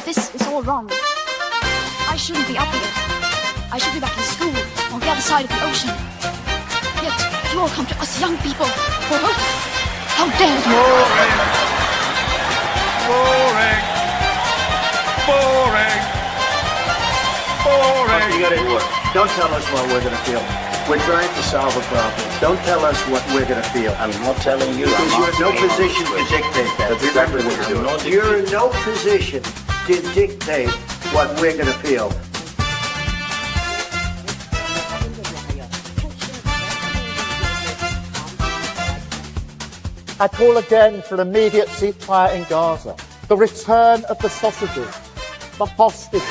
This is all wrong. I shouldn't be up here. I should be back in school on the other side of the ocean. Yet you all come to us young people for hope. How dare you! Boring. Boring. Boring. Boring. You got it. Don't tell us what we're going to feel. We're trying to solve a problem. Don't tell us what we're going to feel. I'm not telling you. Because you're in no position to dictate that. Remember what you're doing. You're in no position to dictate what we're going to feel. I call again for an immediate ceasefire in Gaza, the return of the sausages, the hostages.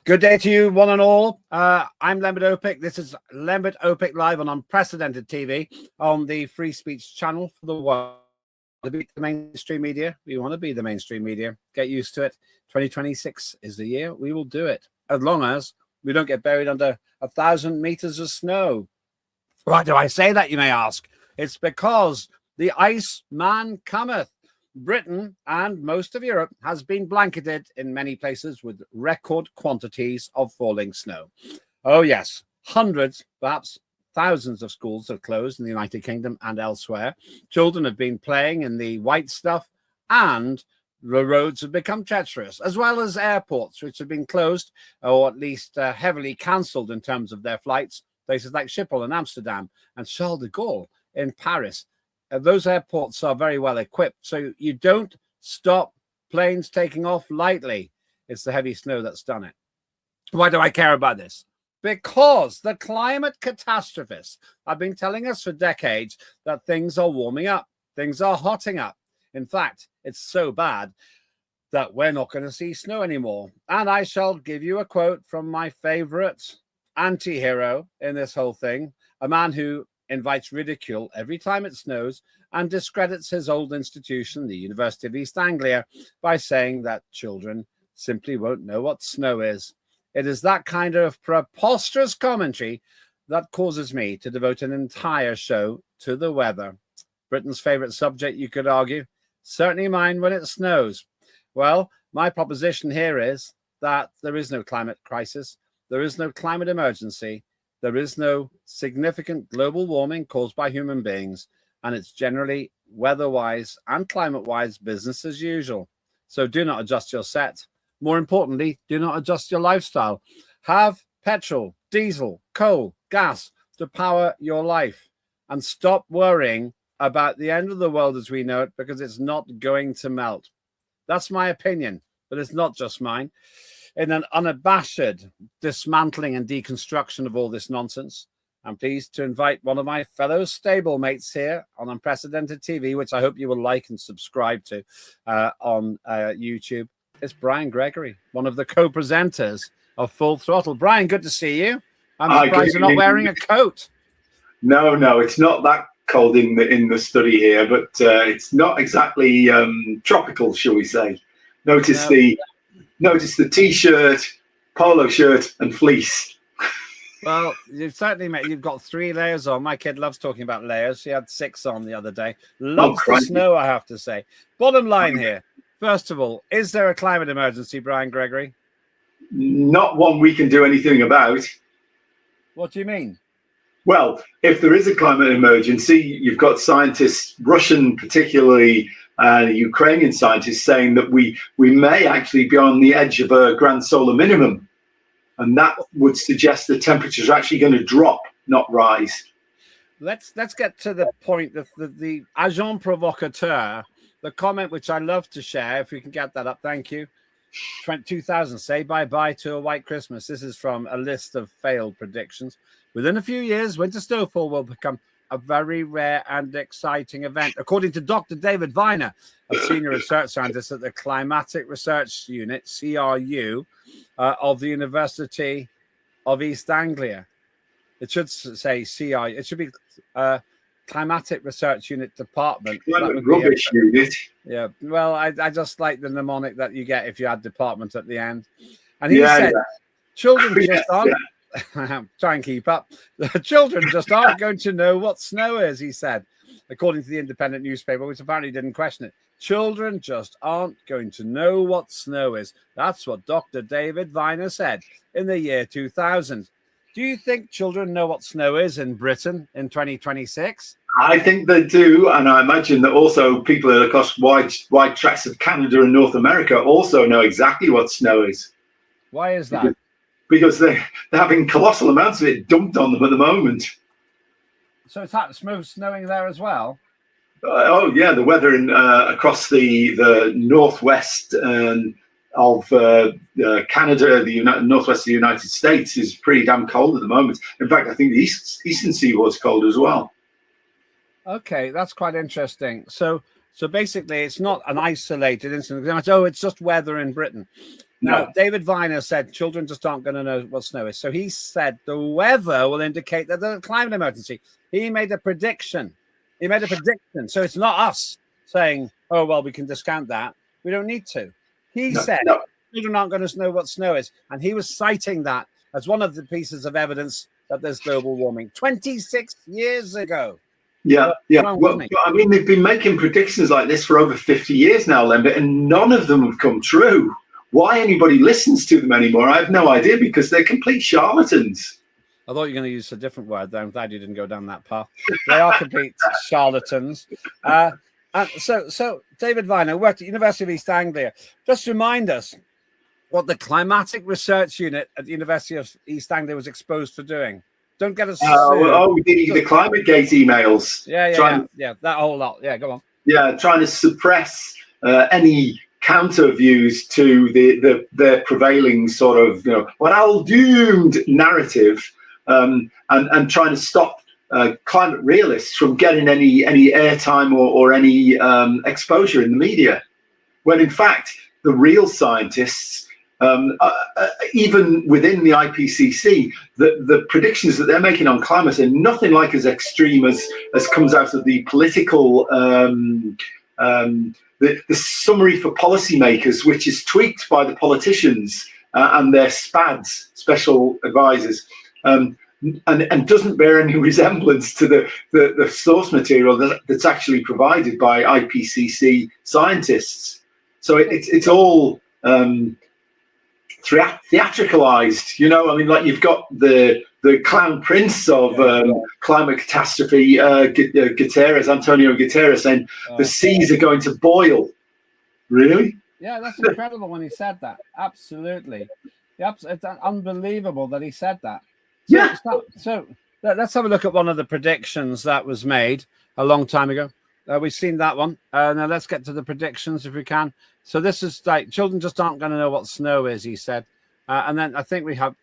Good day to you, one and all. I'm Lembit Öpik. This is Lembit Öpik live on Unprecedented TV on the Free Speech channel for the world. To be the mainstream media, we want to be the mainstream media. Get used to it. 2026 is the year we will do it, as long as we don't get buried under 1,000 meters of snow. Why do I say that, you may ask? It's because the ice man cometh. Britain and most of Europe has been blanketed in many places with record quantities of falling snow. Oh yes, hundreds, perhaps thousands of schools have closed in the United Kingdom and elsewhere. Children have been playing in the white stuff, and the roads have become treacherous, as well as airports, which have been closed or at least heavily cancelled in terms of their flights. Places like Schiphol in Amsterdam and Charles de Gaulle in Paris. Those airports are very well equipped, so you don't stop planes taking off lightly. It's the heavy snow that's done it. Why do I care about this? Because the climate catastrophists have been telling us for decades that things are warming up, things are hotting up. In fact, it's so bad that we're not going to see snow anymore. And I shall give you a quote from my favorite anti-hero in this whole thing, a man who invites ridicule every time it snows and discredits his old institution, the University of East Anglia, by saying that children simply won't know what snow is. It is that kind of preposterous commentary that causes me to devote an entire show to the weather. Britain's favorite subject, you could argue. Certainly mine when it snows. Well, my proposition here is that there is no climate crisis. There is no climate emergency. There is no significant global warming caused by human beings, and it's generally weather-wise and climate-wise business as usual. So do not adjust your set. More importantly, do not adjust your lifestyle. Have petrol, diesel, coal, gas to power your life, and stop worrying about the end of the world as we know it, because it's not going to melt. That's my opinion, but it's not just mine. In an unabashed dismantling and deconstruction of all this nonsense, I'm pleased to invite one of my fellow stablemates here on Unprecedented TV, which I hope you will like and subscribe to on YouTube. It's Brian Gregory, one of the co-presenters of Full Throttle. Brian, good to see you. I'm surprised you're not wearing a coat. No, it's not that cold in the study here, but it's not exactly tropical, shall we say. Notice the t-shirt, polo shirt, and fleece. Well, you've got 3 layers on. My kid loves talking about layers. She had 6 on the other day. Loves the snow, I have to say. Bottom line here. First of all, is there a climate emergency, Brian Gregory? Not one we can do anything about. What do you mean? Well, if there is a climate emergency, you've got scientists, Russian particularly, Ukrainian scientists, saying that we may actually be on the edge of a grand solar minimum. And that would suggest the temperatures are actually going to drop, not rise. Let's get to the point that the agent provocateur, the comment which I love to share, if we can get that up, thank you. 2000, say bye-bye to a white Christmas. This is from a list of failed predictions. Within a few years, winter snowfall will become a very rare and exciting event, according to Dr. David Viner, a senior research scientist at the Climatic Research Unit, CRU, of the University of East Anglia. It should say CRU. It should be Climatic Research Unit Department. Climate rubbish unit. Yeah, well, I just like the mnemonic that you get if you add department at the end. And he said, children just aren't. Try and keep up. The children just aren't going to know what snow is, he said. according to the independent newspaper, which apparently didn't question it. Children just aren't going to know what snow is. That's what Dr. David Viner said in the year 2000. Do you think children know what snow is in Britain in 2026? I think they do, and I imagine that also people across wide tracts of Canada and North America also know exactly what snow is. Why is that? Because they're having colossal amounts of it dumped on them at the moment. So it's snowing there as well? Oh yeah, the weather in across the northwest of Canada, the northwest of the United States, is pretty damn cold at the moment. In fact, I think the eastern seaboard's cold as well. Okay, that's quite interesting. So basically, it's not an isolated incident. Oh, it's just weather in Britain. Now, David Viner said children just aren't going to know what snow is. So he said the weather will indicate that there's a climate emergency. He made a prediction. So it's not us saying, oh, well, we can discount that. We don't need to. He said children aren't going to know what snow is. And he was citing that as one of the pieces of evidence that there's global warming 26 years ago. Yeah. Well, I mean, they've been making predictions like this for over 50 years now, Lembit, and none of them have come true. Why anybody listens to them anymore, I have no idea, because they're complete charlatans. I thought you were going to use a different word there. I'm glad you didn't go down that path. They are complete charlatans. So David Viner worked at University of East Anglia. Just remind us what the Climatic Research Unit at the University of East Anglia was exposed for doing. Don't get us. The ClimateGate emails. Yeah. That whole lot. Yeah, go on. Yeah, trying to suppress any counter views to the prevailing sort of, what I'll doomed narrative, and trying to stop climate realists from getting any airtime or any exposure in the media, when in fact the real scientists, even within the IPCC, the predictions that they're making on climate are nothing like as extreme as comes out of the political the summary for policymakers, which is tweaked by the politicians and their SPADs, special advisors, and doesn't bear any resemblance to the source material that's actually provided by IPCC scientists. So it's all theatricalized, I mean, like you've got the clown prince of climate catastrophe, Antonio Guterres, saying the seas are going to boil. Really? Yeah, that's incredible when he said that. Absolutely. It's unbelievable that he said that. So let's have a look at one of the predictions that was made a long time ago. We've seen that one. Now let's get to the predictions if we can. So this is like children just aren't going to know what snow is, he said. And then I think we have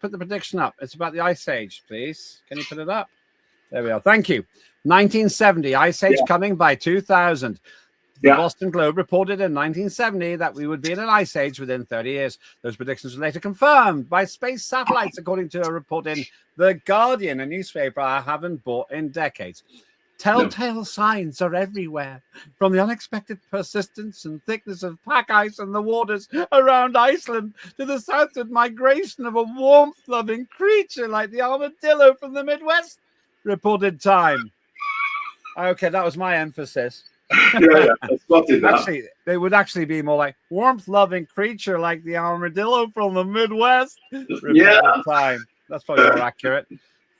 put the prediction up. It's about the Ice Age, please. Can you put it up? There we are. Thank you. 1970, Ice Age coming by 2000. The Boston Globe reported in 1970 that we would be in an ice age within 30 years. Those predictions were later confirmed by space satellites, according to a report in The Guardian, a newspaper I haven't bought in decades. Telltale signs are everywhere, from the unexpected persistence and thickness of pack ice in the waters around Iceland to the southward migration of a warmth-loving creature like the armadillo from the Midwest, reported Time. Okay, that was my emphasis. I spotted that. Actually, they would actually be more like warmth-loving creature like the armadillo from the Midwest, reported Time. That's probably more accurate.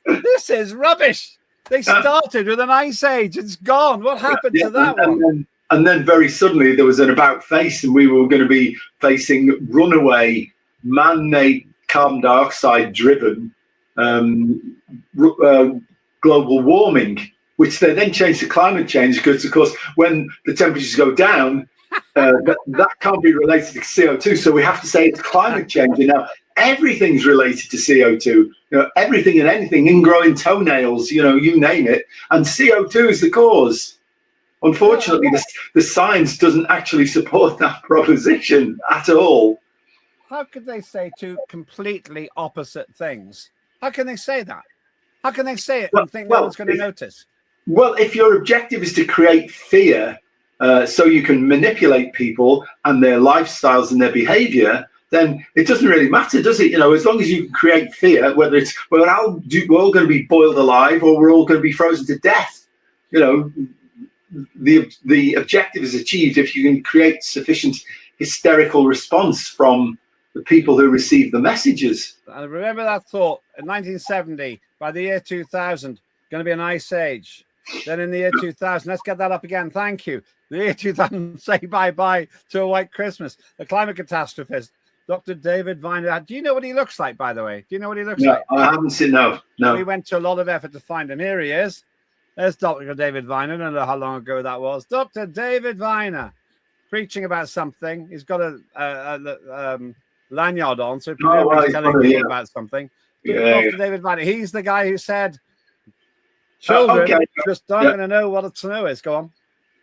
This is rubbish. They started with an ice age. It's gone. What happened to that one? And then very suddenly there was an about face, and we were going to be facing runaway, man-made, carbon dioxide driven global warming, which they then changed to climate change because, of course, when the temperatures go down, that can't be related to CO2. So we have to say it's climate change. And now everything's related to CO2. Everything and anything, ingrowing toenails, you name it. And CO2 is the cause. Unfortunately, the science doesn't actually support that proposition at all. How could they say two completely opposite things? How can they say that? How can they say it and think no one's going to notice? Well, if your objective is to create fear so you can manipulate people and their lifestyles and their behavior, then it doesn't really matter, does it? As long as you can create fear, whether it's, we're all going to be boiled alive or we're all going to be frozen to death. you know, the objective is achieved if you can create sufficient hysterical response from the people who receive the messages. And remember that thought in 1970, by the year 2000, going to be an ice age. Then in the year 2000, let's get that up again. Thank you. The year 2000, say bye-bye to a white Christmas. The climate catastrophist, Dr. David Viner. Do you know what he looks like, by the way? Do you know what he looks like? I haven't seen, no. We went to a lot of effort to find him. Here he is. There's Dr. David Viner. I don't know how long ago that was. Dr. David Viner, preaching about something. He's got a lanyard on, so he's telling people about something. Dr. David Viner, he's the guy who said, children just aren't going to know what a snow is. Go on.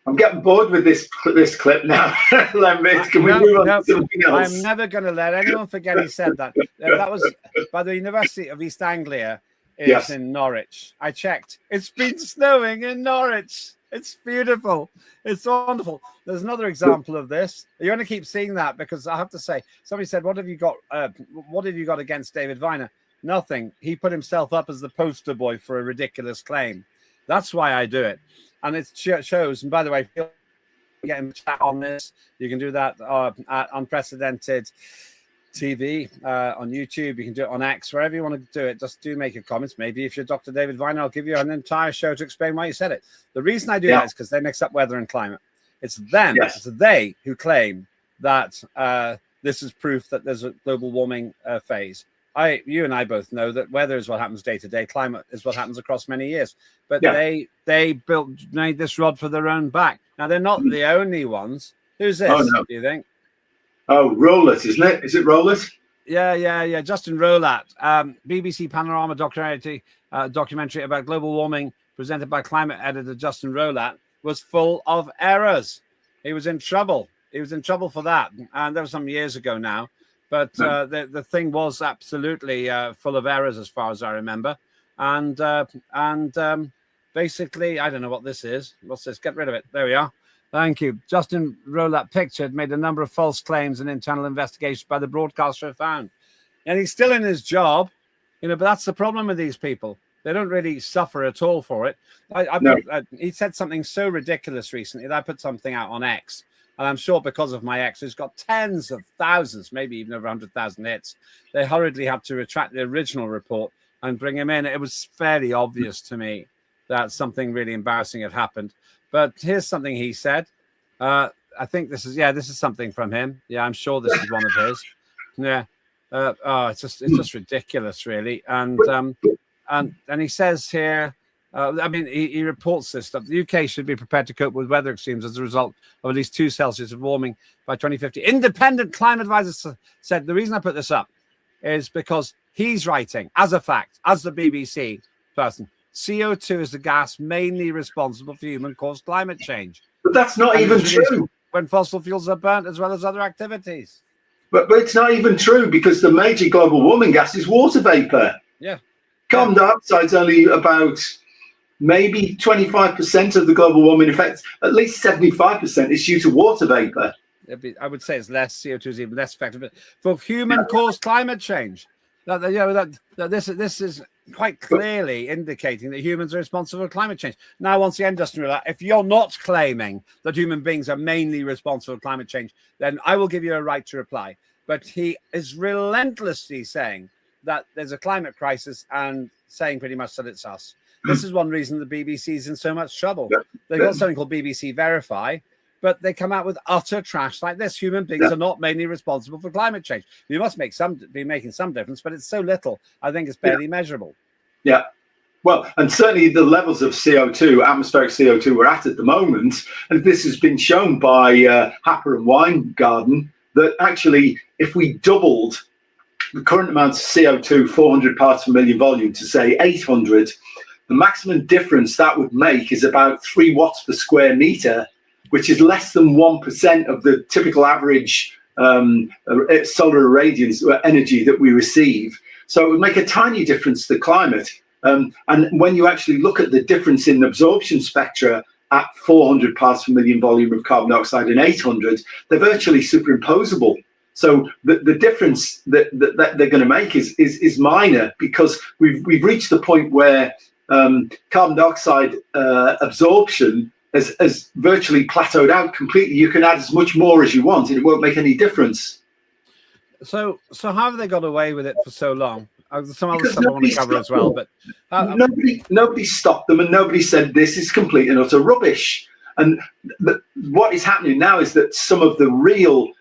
I'm getting bored with this clip now. Lembit, can we move on to something else? I'm never going to let anyone forget he said that. That was by the University of East Anglia. It's in Norwich. I checked. It's been snowing in Norwich. It's beautiful. It's wonderful. There's another example of this. You're going to keep seeing that because I have to say, somebody said, "What have you got? What have you got against David Viner?" Nothing. He put himself up as the poster boy for a ridiculous claim. That's why I do it. And it shows. And by the way, if you're getting chat on this, you can do that at Unprecedented TV on YouTube. You can do it on X, wherever you want to do it. Just do make your comments. Maybe if you're Dr. David Viner, I'll give you an entire show to explain why you said it. The reason I do that is because they mix up weather and climate. It's them, it's they who claim that this is proof that there's a global warming phase. You and I both know that weather is what happens day to day. Climate is what happens across many years. But they made this rod for their own back. Now, they're not the only ones. Who's this, do you think? Oh, Rowlett, isn't it? Is it Rowlett? Yeah. Justin Rowlett. BBC Panorama documentary about global warming presented by climate editor Justin Rowlett was full of errors. He was in trouble. He was in trouble for that. And that was some years ago now. But the thing was absolutely full of errors as far as I remember. And basically, I don't know what this is. What's this? Get rid of it. There we are. Thank you. Justin Rowlett pictured made a number of false claims and internal investigations by the broadcaster found. And he's still in his job, but that's the problem with these people. They don't really suffer at all for it. He said something so ridiculous recently that I put something out on X. And I'm sure because of my ex, who's got tens of thousands, maybe even over 100,000 hits, they hurriedly had to retract the original report and bring him in. It was fairly obvious to me that something really embarrassing had happened. But here's something he said. I think this is something from him. Yeah, I'm sure this is one of his. Yeah. It's just ridiculous, really. And he says here, he reports this stuff. The UK should be prepared to cope with weather extremes as a result of at least 2 Celsius of warming by 2050. Independent climate advisors said the reason I put this up is because he's writing, as a fact, as the BBC person, CO2 is the gas mainly responsible for human-caused climate change. But that's not even true. When fossil fuels are burnt, as well as other activities. But it's not even true because the major global warming gas is water vapor. Yeah. Carbon dioxide's only about maybe 25% of the global warming effect. At least 75% is due to water vapor. I would say it's less. CO2 is even less effective. But for human-caused climate change, this is quite clearly indicating that humans are responsible for climate change. Now, once again, Justin Rowlett, if you're not claiming that human beings are mainly responsible for climate change, then I will give you a right to reply. But he is relentlessly saying that there's a climate crisis and saying pretty much that it's us. This is one reason the BBC is in so much trouble. They've got something called BBC Verify, but they come out with utter trash like this. Human beings are not mainly responsible for climate change. You must be making some difference, but it's so little, I think it's barely measurable. Yeah. Well, and certainly the levels of CO2, atmospheric CO2 we're at the moment, and this has been shown by Happer and Weingarten, that actually if we doubled the current amount of CO2, 400 parts per million volume, to say 800, the maximum difference that would make is about 3 watts per square meter, which is less than 1% of the typical average solar irradiance energy that we receive. So it would make a tiny difference to the climate. And when you actually look at the difference in absorption spectra at 400 parts per million volume of carbon dioxide and 800, they're virtually superimposable. So the difference that they're going to make is minor, because we've reached the point where carbon dioxide absorption has virtually plateaued out completely. You can add as much more as you want, and it won't make any difference. So how have they got away with it for so long? Some other stuff I want to cover as well, but nobody stopped them, and nobody said this is complete and utter rubbish. And what is happening now is that some of the real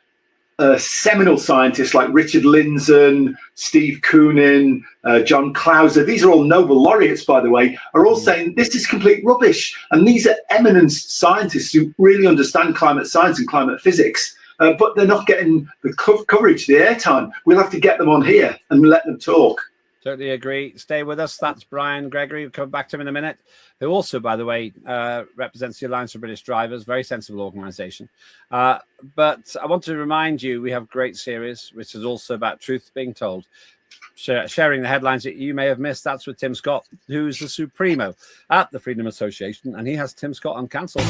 seminal scientists like Richard Lindzen, Steve Koonin, John Clauser, these are all Nobel laureates, by the way, are all saying this is complete rubbish. And these are eminent scientists who really understand climate science and climate physics, but they're not getting the coverage, the airtime. We'll have to get them on here and let them talk. Totally agree. Stay with us. That's Brian Gregory. We'll come back to him in a minute, who also, by the way, represents the Alliance for British Drivers, very sensible organisation. But I want to remind you, we have a great series, which is also about truth being told. Sharing the headlines that you may have missed. That's with Tim Scott, who's the Supremo at the Freedom Association, and he has Tim Scott on cancelled.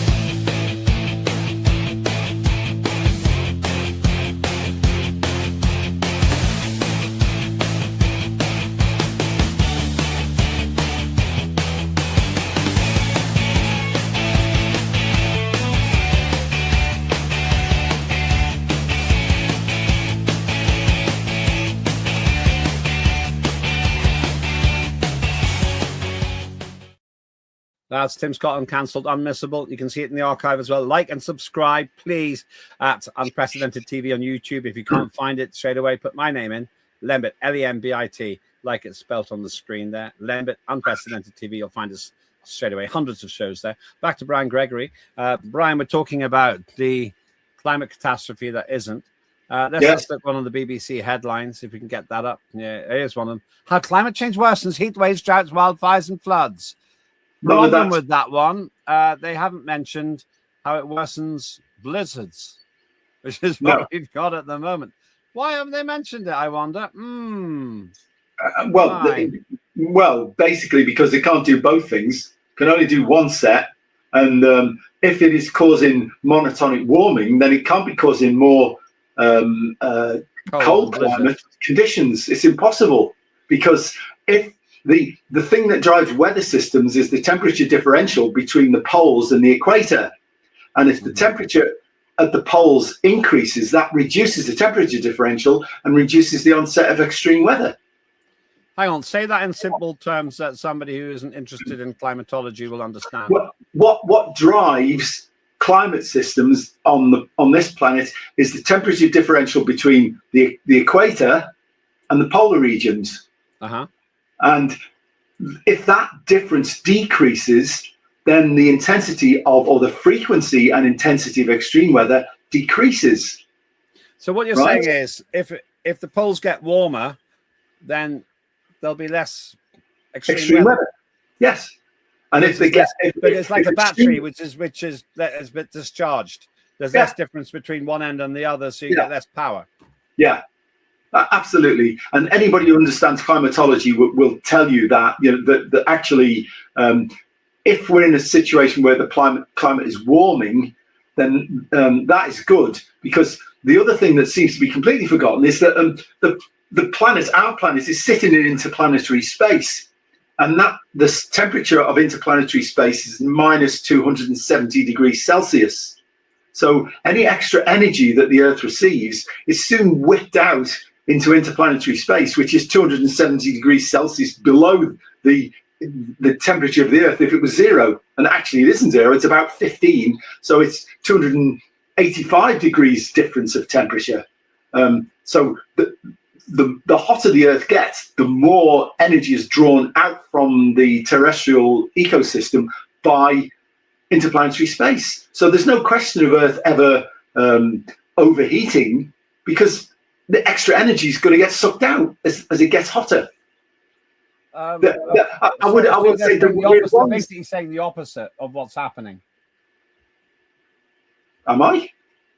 That's Tim Scott, Uncancelled, Unmissable. You can see it in the archive as well. Like and subscribe, please, at Unprecedented TV on YouTube. If you can't find it straight away, put my name in, Lembit, Lembit, like it's spelt on the screen there. Lembit, Unprecedented TV. You'll find us straight away. Hundreds of shows there. Back to Brian Gregory. Brian, we're talking about the climate catastrophe that isn't. Let's just look one of the BBC headlines, if we can get that up. Yeah, here's one of them. How climate change worsens, heat waves, droughts, wildfires, and floods. Problem with that one, they haven't mentioned how it worsens blizzards, which is what we've got at the moment. Why haven't they mentioned it, I wonder? Well, basically because they can't do both things, can only do one set. And if it is causing monotonic warming, then it can't be causing more cold climate conditions. It's impossible, because if the thing that drives weather systems is the temperature differential between the poles and the equator. And if the temperature at the poles increases, that reduces the temperature differential and reduces the onset of extreme weather. Hang on, say that in simple terms that somebody who isn't interested in climatology will understand. What drives climate systems on this planet is the temperature differential between the equator and the polar regions. And if that difference decreases, then the intensity of, or the frequency and intensity of extreme weather decreases. So what you're saying is, if the poles get warmer, then there'll be less extreme weather. Yes. And if they get, but it's like a battery, which is a bit discharged. There's less difference between one end and the other, so you get less power. Yeah. Absolutely, and anybody who understands climatology will tell you that that actually, if we're in a situation where the climate is warming, then that is good, because the other thing that seems to be completely forgotten is that our planet, is sitting in interplanetary space, and that the temperature of interplanetary space is minus 270 degrees Celsius. So any extra energy that the Earth receives is soon whipped out into interplanetary space, which is 270 degrees Celsius below the temperature of the Earth if it was zero. And actually it isn't zero, it's about 15. So it's 285 degrees difference of temperature. So the hotter the Earth gets, the more energy is drawn out from the terrestrial ecosystem by interplanetary space. So there's no question of Earth ever overheating, because the extra energy is going to get sucked out as it gets hotter. I would say they're basically saying the opposite of what's happening. Am I?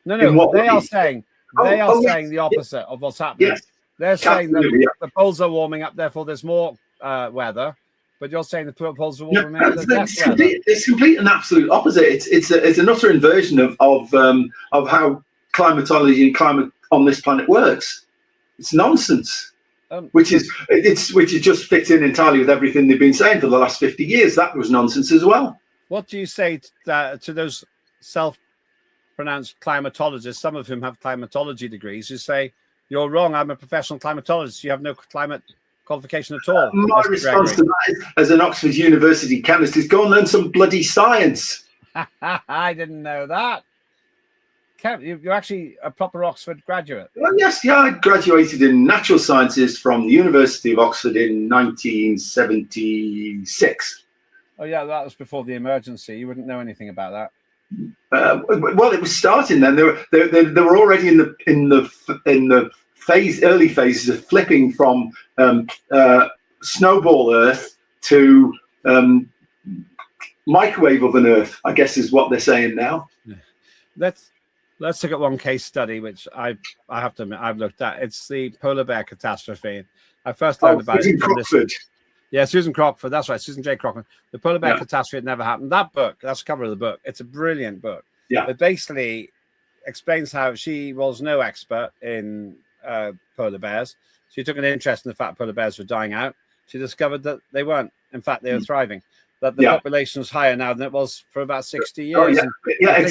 No. They are saying the opposite of what's happening. Yes. They're saying that the poles are warming up, therefore there's more weather. But you're saying the poles are warming up. It's complete and absolute opposite. It's an utter inversion of how climatology and climate on this planet works. It's nonsense. which is just fits in entirely with everything they've been saying for the last 50 years. That was nonsense as well. What do you say to those self-pronounced climatologists, some of whom have climatology degrees, who say, you're wrong, I'm a professional climatologist, you have no climate qualification at all? My response to that is, as an Oxford University chemist, is go and learn some bloody science. I didn't know that. You're actually a proper Oxford graduate. Well, yes, yeah, I graduated in natural sciences from the University of Oxford in 1976. Oh yeah, that was before the emergency. You wouldn't know anything about that. Well, it was starting then. They were already in the early phases of flipping from snowball Earth to microwave oven Earth, I guess is what they're saying now. Let's look at one case study, which I have to admit I've looked at. It's the polar bear catastrophe. I first learned about it from this. Yeah, Susan Crockford. That's right, Susan J. Crockford. The polar bear catastrophe had never happened. That book, that's the cover of the book. It's a brilliant book. Yeah. It basically explains how she was no expert in polar bears. She took an interest in the fact polar bears were dying out. She discovered that they weren't. In fact, they were thriving. That the population was higher now than it was for about 60 years. Oh, yeah,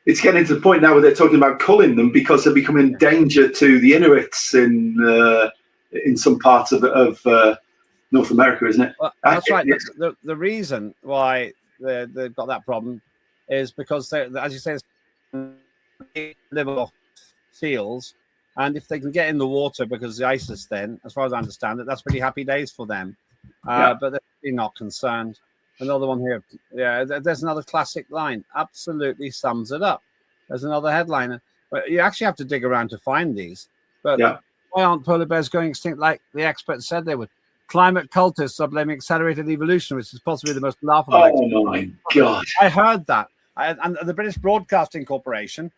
it's getting to the point now where they're talking about culling them because they're becoming a danger to the Inuits in some parts of North America, isn't it? Well, that's right. The reason why they've got that problem is because, as you say, they live off seals, and if they can get in the water because the ice is thin, as far as I understand it, that's pretty happy days for them. But they're not concerned. Another one here. Yeah, there's another classic line. Absolutely sums it up. There's another headliner. But you actually have to dig around to find these. But why aren't polar bears going extinct like the experts said they would? Climate cultists are blaming accelerated evolution, which is possibly the most laughable. Oh my God! I heard that. And the British Broadcasting Corporation,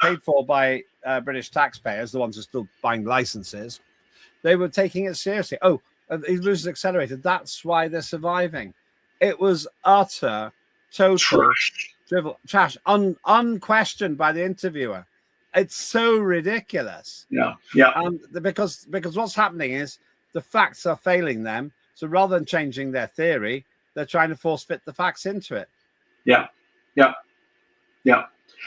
paid for by British taxpayers, the ones who are still buying licenses, they were taking it seriously. Oh, evolution accelerated. That's why they're surviving. It was utter, total trash, unquestioned by the interviewer. It's so ridiculous. Yeah. Because what's happening is the facts are failing them. So rather than changing their theory, they're trying to force fit the facts into it. Yeah.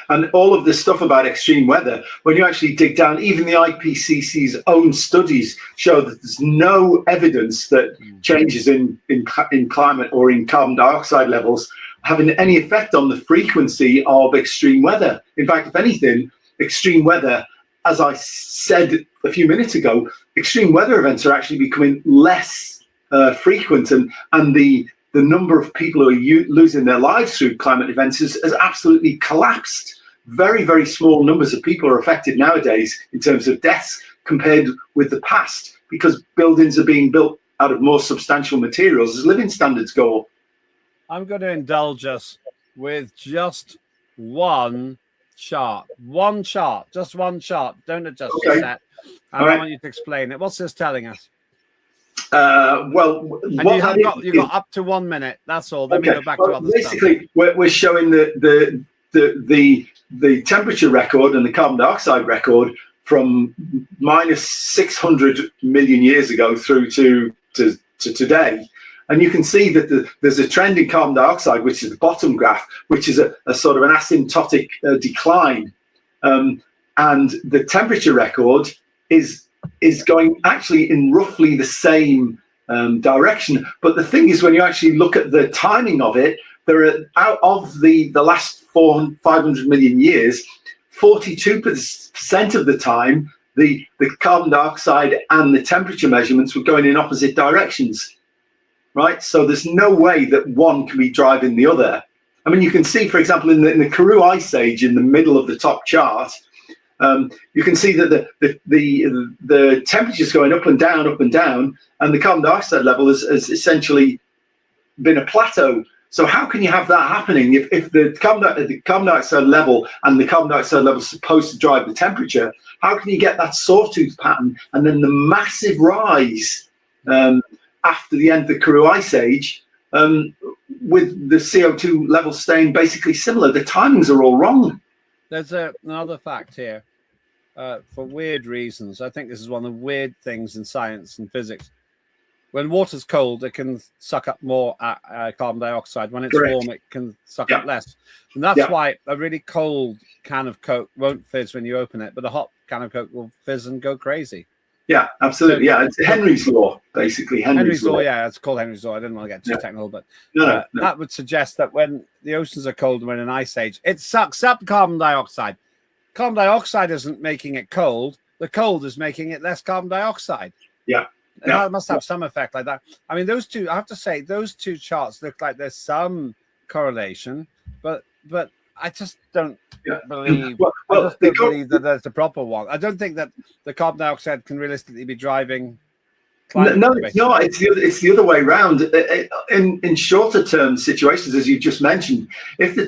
And all of this stuff about extreme weather, when you actually dig down, even the IPCC's own studies show that there's no evidence that changes in climate or in carbon dioxide levels having any effect on the frequency of extreme weather. In fact, if anything, extreme weather, as I said a few minutes ago, extreme weather events are actually becoming less frequent, and the number of people who are losing their lives through climate events has absolutely collapsed. Very, very small numbers of people are affected nowadays in terms of deaths compared with the past, because buildings are being built out of more substantial materials as living standards go up. I'm going to indulge us with just one chart. One chart. Just one chart. Don't adjust the set. And I want you to explain it. What's this telling us? Well, and you've got up to 1 minute. That's all. Let me go back to other basically, stuff. We're showing the temperature record and the carbon dioxide record from minus 600 million years ago through to today. And you can see that there's a trend in carbon dioxide, which is the bottom graph, which is a sort of an asymptotic decline. And the temperature record is going actually in roughly the same direction. But the thing is, when you actually look at the timing of it, there are, out of the last 500 million years, 42% of the time, the carbon dioxide and the temperature measurements were going in opposite directions, right? So there's no way that one can be driving the other. I mean, you can see, for example, in the Karoo Ice Age, in the middle of the top chart, you can see that the temperature is going up and down, and the carbon dioxide level has essentially been a plateau. So how can you have that happening if the carbon dioxide level and the carbon dioxide level is supposed to drive the temperature? How can you get that sawtooth pattern and then the massive rise after the end of the Karoo Ice Age with the CO2 levels staying basically similar? The timings are all wrong. There's another fact here. for weird reasons. I think this is one of the weird things in science and physics. When water's cold, it can suck up more carbon dioxide. When it's Correct. warm, it can suck up less. And that's why a really cold can of Coke won't fizz when you open it, but a hot can of Coke will fizz and go crazy. Yeah, absolutely. So, it's Henry's law, basically. Henry's law. Yeah, it's called Henry's law. I didn't want to get too technical, but no. That would suggest that when the oceans are cold and we're in an ice age, it sucks up carbon dioxide. Carbon dioxide isn't making it cold. The cold is making it less carbon dioxide. Yeah. That must have some effect like that. I mean, those two, I have to say, those two charts look like there's some correlation, but I just don't believe. Believe that there's a proper one. I don't think that the carbon dioxide can realistically be driving. No, it's not. It's the other way around. In shorter term situations, as you just mentioned, if the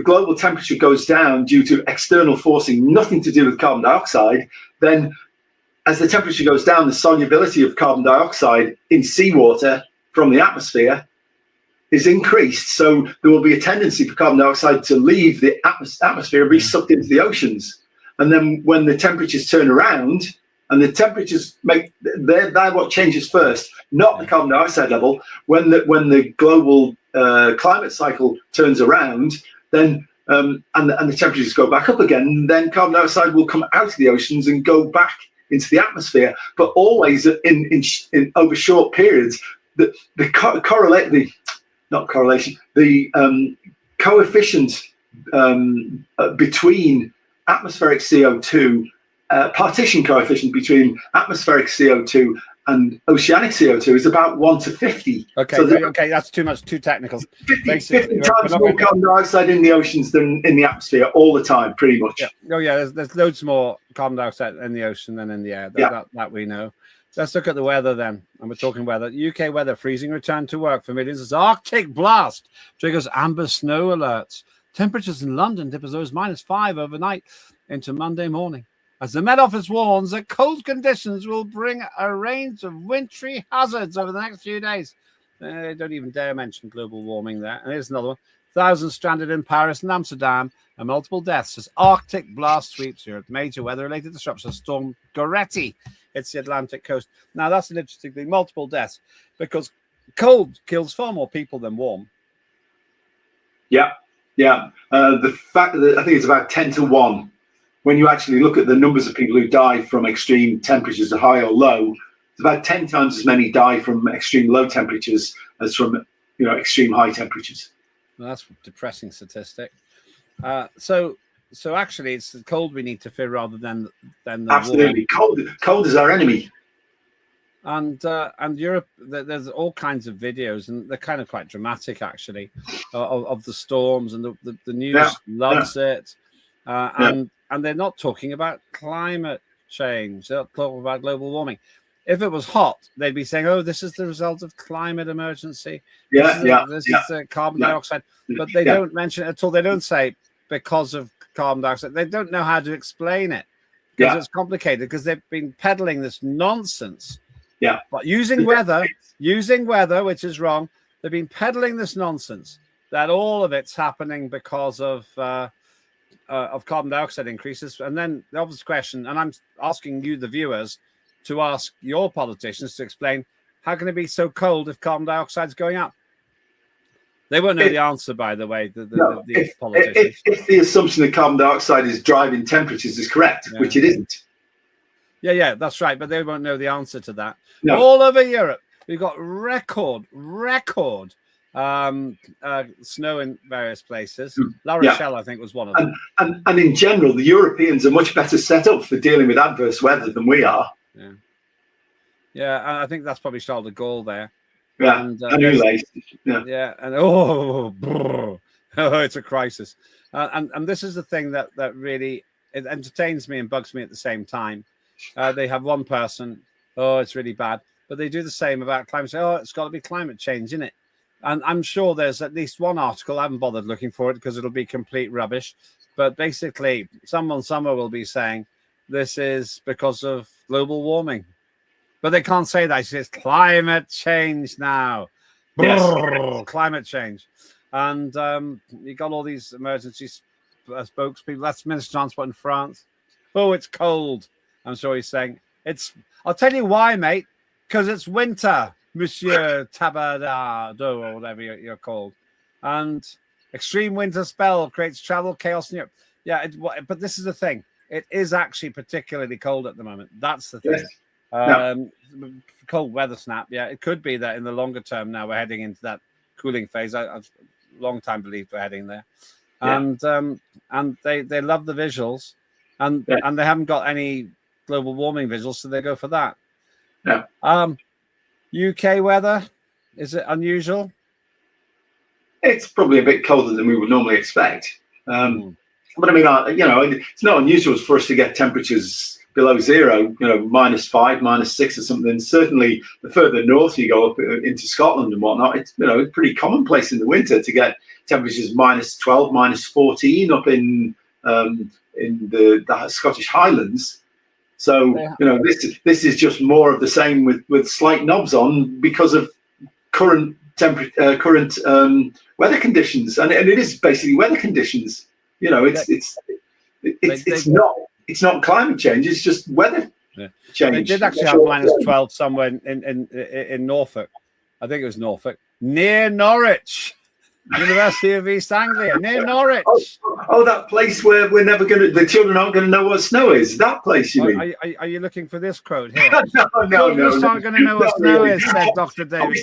global temperature goes down due to external forcing, nothing to do with carbon dioxide, then as the temperature goes down, the solubility of carbon dioxide in seawater from the atmosphere is increased. So there will be a tendency for carbon dioxide to leave the atmosphere and be sucked into the oceans. And then when the temperatures turn around, and the temperatures they're what changes first, not the carbon dioxide level. When the global climate cycle turns around, then and the temperatures go back up again, then carbon dioxide will come out of the oceans and go back into the atmosphere, but always in over short periods. The coefficient between atmospheric CO2, partition coefficient between atmospheric CO2 and oceanic CO2 is about 1 to 50. Okay, so okay, that's too technical. 50 times more carbon dioxide in the oceans than in the atmosphere all the time, pretty much. Yeah. Oh yeah, there's loads more carbon dioxide in the ocean than in the air. That we know. Let's look at the weather then. And we're talking weather. UK weather, freezing return to work for millions as Arctic blast triggers amber snow alerts. Temperatures in London dip as low as -5 overnight into Monday morning. As the Met Office warns that cold conditions will bring a range of wintry hazards over the next few days. They don't even dare mention global warming there. And here's another one. Thousands stranded in Paris and Amsterdam and multiple deaths as Arctic blast sweeps Europe. Major weather-related disruptions. Storm Goretti hits the Atlantic coast. Now, that's an interesting thing. Multiple deaths because cold kills far more people than warm. Yeah. The fact that I think it's about 10 to 1. When you actually look at the numbers of people who die from extreme temperatures, high or low, it's about 10 times as many die from extreme low temperatures as from extreme high temperatures. Well, that's a depressing statistic. So actually, it's the cold we need to fear rather than the absolutely warm. Cold is our enemy. And Europe, there's all kinds of videos, and they're kind of quite dramatic actually, of the storms, and the news loves it. And they're not talking about climate change. They're talking about global warming. If it was hot, they'd be saying, "Oh, this is the result of climate emergency. This is carbon dioxide." But they don't mention it at all. They don't say because of carbon dioxide. They don't know how to explain it because it's complicated. Because they've been peddling this nonsense. Yeah. But using weather, which is wrong. They've been peddling this nonsense that all of it's happening because of carbon dioxide increases. And then the obvious question, and I'm asking you, the viewers, to ask your politicians to explain, how can it be so cold if carbon dioxide is going up? They won't know the answer, by the way, the politicians. If the assumption that carbon dioxide is driving temperatures is correct, which it isn't. Yeah, that's right. But they won't know the answer to that. No. All over Europe, we've got record snow in various places. La Rochelle, I think, was one of them. And in general, the Europeans are much better set up for dealing with adverse weather than we are. Yeah, and I think that's probably Charles de Gaulle there. Yeah, and it's a crisis. And this is the thing that really it entertains me and bugs me at the same time. They have one person, it's really bad, but they do the same about climate change. It's got to be climate change, isn't it? And I'm sure there's at least one article. I haven't bothered looking for it because it'll be complete rubbish. But basically, someone somewhere will be saying this is because of global warming. But they can't say that. It's climate change now. Yes. Climate change. And you got all these emergency spokespeople. That's Minister of Transport in France. Oh, it's cold. I'm sure he's saying I'll tell you why, mate. Because it's winter, Monsieur Tabadado, or whatever you're called. And extreme winter spell creates travel chaos in Europe. Yeah, but this is the thing. It is actually particularly cold at the moment. That's the thing. Yes. Cold weather snap. Yeah, it could be that in the longer term now we're heading into that cooling phase. I've long time believed we're heading there. And they love the visuals, and they haven't got any global warming visuals, so they go for that. Yeah. UK weather, is it unusual? It's probably a bit colder than we would normally expect. But I mean, it's not unusual for us to get temperatures below zero, -5, -6 or something. Certainly, the further north you go up into Scotland and whatnot, it's pretty commonplace in the winter to get temperatures -12, -14 up in the Scottish Highlands. So this is just more of the same with slight knobs on because of current weather conditions, and it is basically weather conditions. It's not climate change; it's just weather change. They did actually have -12 somewhere in Norfolk. I think it was Norfolk, near Norwich. University of East Anglia, near Norwich. Oh, that place where the children aren't going to know what snow is. That place, you mean? Are you looking for this quote here? No. Children aren't going to know what snow is, said Dr. David.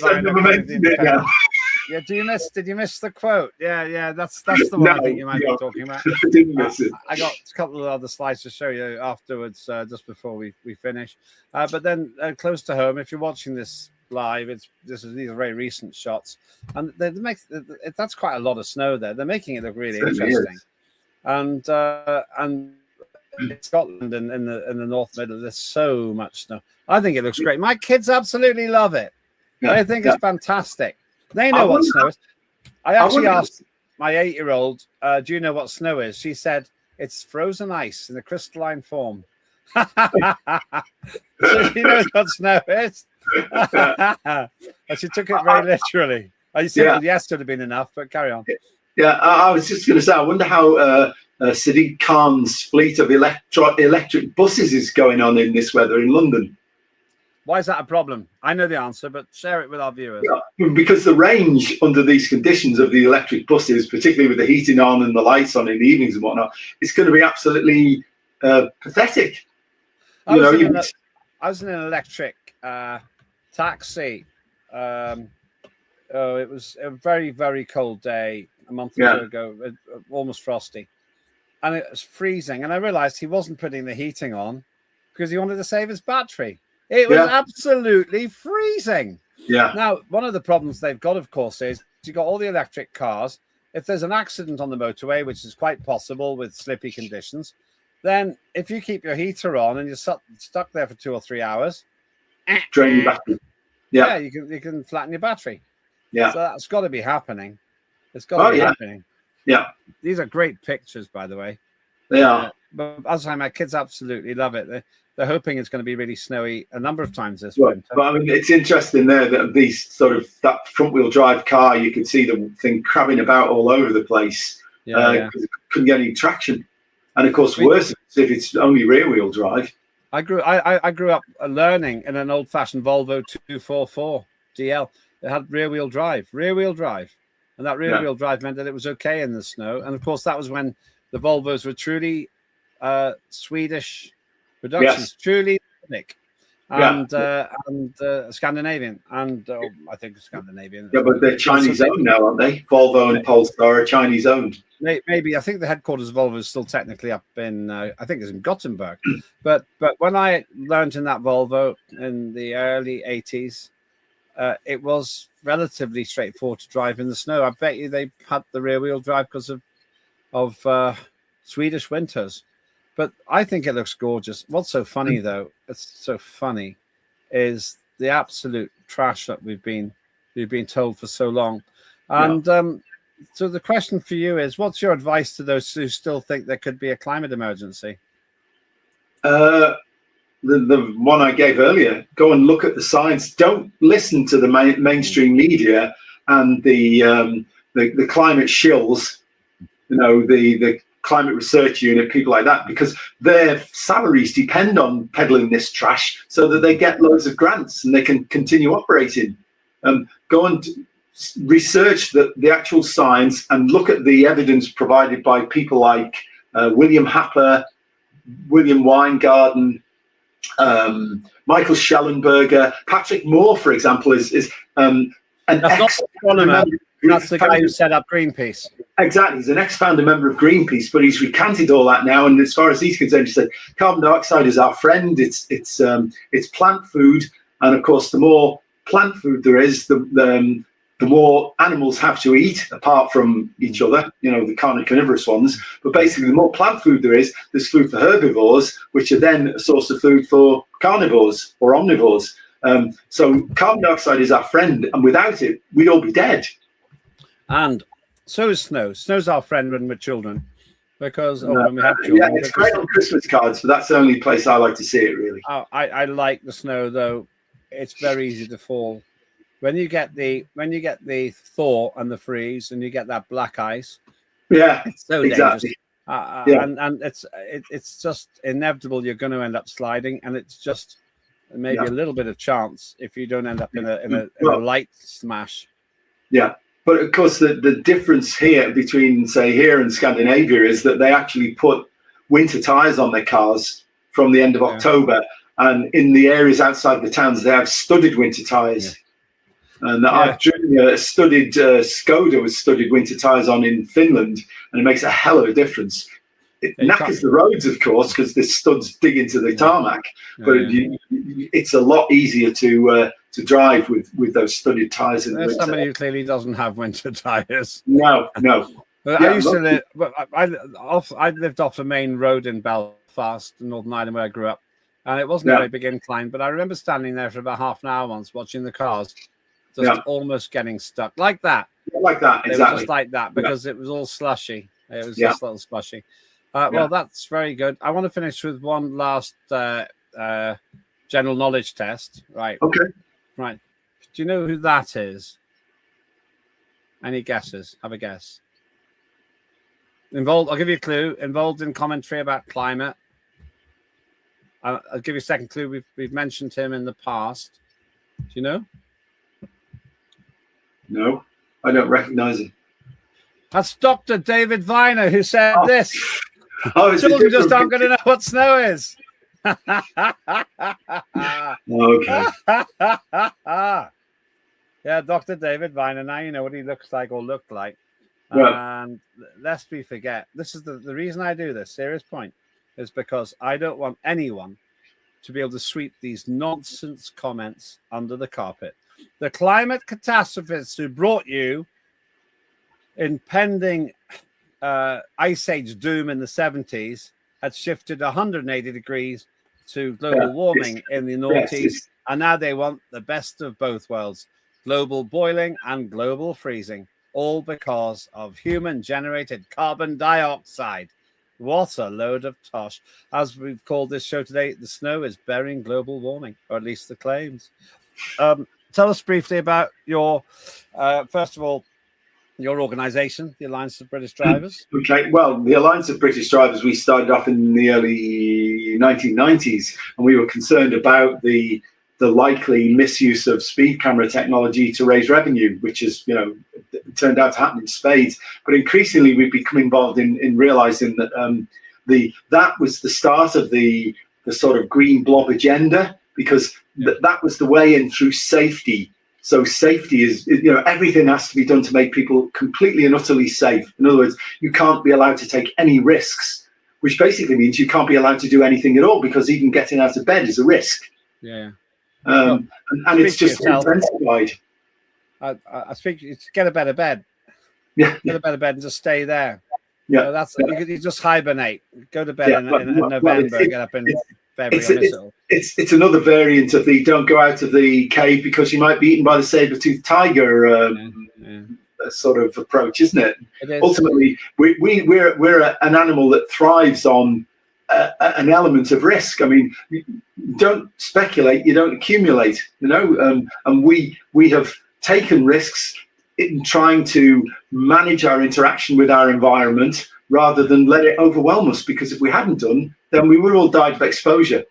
Yeah, did you miss the quote? Yeah, that's the one I think you might be talking about. I didn't miss it. I got a couple of other slides to show you afterwards, just before we finish. But then close to home, if you're watching this live, these are very recent shots, and that's quite a lot of snow there. They're making it look really interesting. And in Scotland and in the North Midlands, there's so much snow. I think it looks great. My kids absolutely love it. They think it's fantastic. They know what snow is. I actually asked my 8-year-old, do you know what snow is? She said it's frozen ice in a crystalline form. So she knows what snow is. And she took it very literally. I said, yes, would have been enough, but carry on. Yeah, I was just going to say, I wonder how Sadiq Khan's fleet of electric buses is going on in this weather in London. Why is that a problem? I know the answer, but share it with our viewers. Yeah, because the range under these conditions of the electric buses, particularly with the heating on and the lights on in the evenings and whatnot, it's going to be absolutely pathetic. I was in an electric taxi. It was a very, very cold day a month or two ago, almost frosty. And it was freezing. And I realized he wasn't putting the heating on because he wanted to save his battery. It was absolutely freezing. Yeah. Now, one of the problems they've got, of course, is you've got all the electric cars. If there's an accident on the motorway, which is quite possible with slippy conditions, then if you keep your heater on and you're stuck there for 2 or 3 hours, drain your battery. Yeah, you can flatten your battery. Yeah. So that's got to be happening. It's got to be happening. Yeah. These are great pictures, by the way. They are. But as I say, my kids absolutely love it. They're hoping it's going to be really snowy a number of times this winter. But I mean, it's interesting there that that front-wheel drive car, you could see the thing crabbing about all over the place because it couldn't get any traction. And of course, worse if it's only rear-wheel drive. I grew up learning in an old-fashioned Volvo 244 DL. It had rear-wheel drive, and that rear-wheel drive meant that it was okay in the snow. And of course, that was when the Volvos were truly Swedish productions, truly ethnic, and Scandinavian, and I think Scandinavian. Yeah, but they're Chinese owned now, aren't they? Volvo and Polestar are Chinese owned. Maybe I think the headquarters of Volvo is still technically up in I think it's in Gothenburg. but when I learned in that Volvo in the early 80s, it was relatively straightforward to drive in the snow. I bet you they had the rear wheel drive because of Swedish winters. But I think it looks gorgeous. What's so funny, though, is the absolute trash that we've been told for so long. And so the question for you is, what's your advice to those who still think there could be a climate emergency? The one I gave earlier, go and look at the science. Don't listen to the mainstream media and the climate shills, climate research unit, people like that, because their salaries depend on peddling this trash so that they get loads of grants and they can continue operating. Go and research the actual science and look at the evidence provided by people like William Happer, William Weingarten, Michael Schellenberger, Patrick Moore, for example, is an astronomer. That's the guy who set up Greenpeace. Exactly, he's an ex-founder member of Greenpeace, but he's recanted all that now. And as far as he's concerned, he said carbon dioxide is our friend. It's plant food, and of course, the more plant food there is, the more animals have to eat, apart from each other, the carnivorous ones. But basically, the more plant food there is, there's food for herbivores, which are then a source of food for carnivores or omnivores. So carbon dioxide is our friend, and without it, we'd all be dead. And so is snow. Snow's our friend when we're children, because when we have children. Yeah, it's great on Christmas cards, but that's the only place I like to see it, really. I like the snow, though. It's very easy to fall. When you get the thaw and the freeze, and you get that black ice, it's so exactly. dangerous. And it's just inevitable. You're going to end up sliding, and it's just maybe a little bit of chance if you don't end up in a light smash. Yeah, but of course the difference here between, say, here and Scandinavia is that they actually put winter tires on their cars from the end of October, and in the areas outside the towns they have studded winter tires. Yeah. And I've driven a studded Skoda with studded winter tires on in Finland, and it makes a hell of a difference. It knackers the roads, of course, because the studs dig into the tarmac, but it's a lot easier to drive with those studded tires. There's somebody who clearly doesn't have winter tires. No. I used to live. I lived off a main road in Belfast, Northern Ireland, where I grew up, and it wasn't a very big incline. But I remember standing there for about half an hour once, watching the cars just almost getting stuck like that. Like that, exactly. Just like that, because it was all slushy. It was just a little slushy. Well, that's very good. I want to finish with one last general knowledge test. Right. Okay. Right. Do you know who that is? Any guesses? Have a guess. Involved. I'll give you a clue. Involved in commentary about climate. I'll give you a second clue. We've mentioned him in the past. Do you know? No, I don't recognize him. That's Dr. David Viner who said this. Children just aren't going to know what snow is. Okay. Yeah, Dr. David Viner. Now you know what he looks like or looked like. Right. And lest we forget, this is the reason I do this, serious point, is because I don't want anyone to be able to sweep these nonsense comments under the carpet. The climate catastrophists who brought you impending ice age doom in the 70s had shifted 180 degrees to global warming in the noughties, and now they want the best of both worlds, global boiling and global freezing, all because of human-generated carbon dioxide. What a load of tosh. As we've called this show today, the snow is burying global warming, or at least the claims. Tell us briefly about your, first of all, your organisation, the Alliance of British Drivers. Okay, well, the Alliance of British Drivers, we started off in the early 1990s, and we were concerned about the likely misuse of speed camera technology to raise revenue, which is, turned out to happen in spades. But increasingly, we've become involved in realising that that was the start of the sort of green blob agenda, because that was the way in through safety. So safety is, everything has to be done to make people completely and utterly safe. In other words, you can't be allowed to take any risks, which basically means you can't be allowed to do anything at all, because even getting out of bed is a risk. Yeah. And it's just intensified. I speak. It's get a better bed. Yeah. Get a better bed and just stay there. Yeah. That's you just hibernate. Go to bed in November. Get up in February. It's another variant of the don't go out of the cave because you might be eaten by the saber-toothed tiger sort of approach, isn't it? It is. Ultimately, we're an animal that thrives on an element of risk. I mean, you don't speculate, you don't accumulate, and we have taken risks in trying to manage our interaction with our environment, rather than let it overwhelm us, because if we hadn't done, then we would all died of exposure,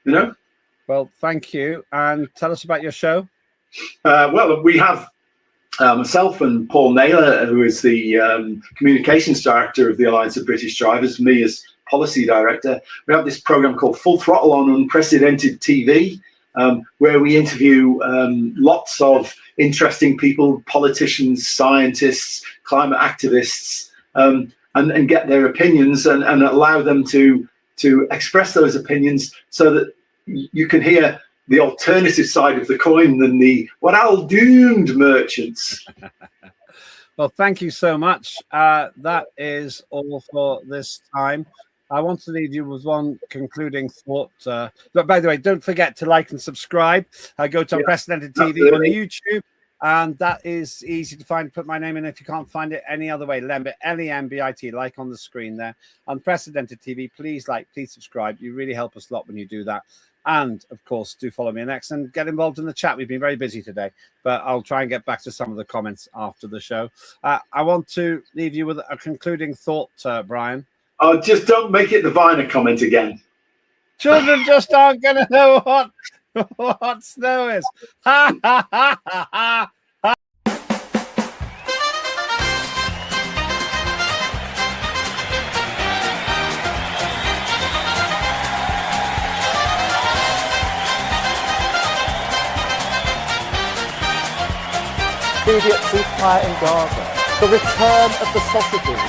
you know? Well, thank you. And tell us about your show. Well, we have myself and Paul Naylor, who is the communications director of the Alliance of British Drivers, me as policy director. We have this program called Full Throttle on Unprecedented TV, where we interview lots of interesting people, politicians, scientists, climate activists, and get their opinions and allow them to express those opinions so that you can hear the alternative side of the coin than the what I'll doomed merchants. Well, thank you so much. That is all for this time. I want to leave you with one concluding thought. But by the way, don't forget to like and subscribe. Go to Unprecedented TV on YouTube, and that is easy to find. Put my name in if you can't find it any other way. Lembit, Lembit, like on the screen there. Unprecedented TV. Please like, please subscribe. You really help us a lot when you do that. And of course, do follow me next and get involved in the chat. We've been very busy today, but I'll try and get back to some of the comments after the show. I want to leave you with a concluding thought, Brian. Oh, just don't make it the Viner comment again. Children just aren't going to know what snow is. Ha, ha, ha, ha, ha. Immediate ceasefire in Gaza, the return of the sausages.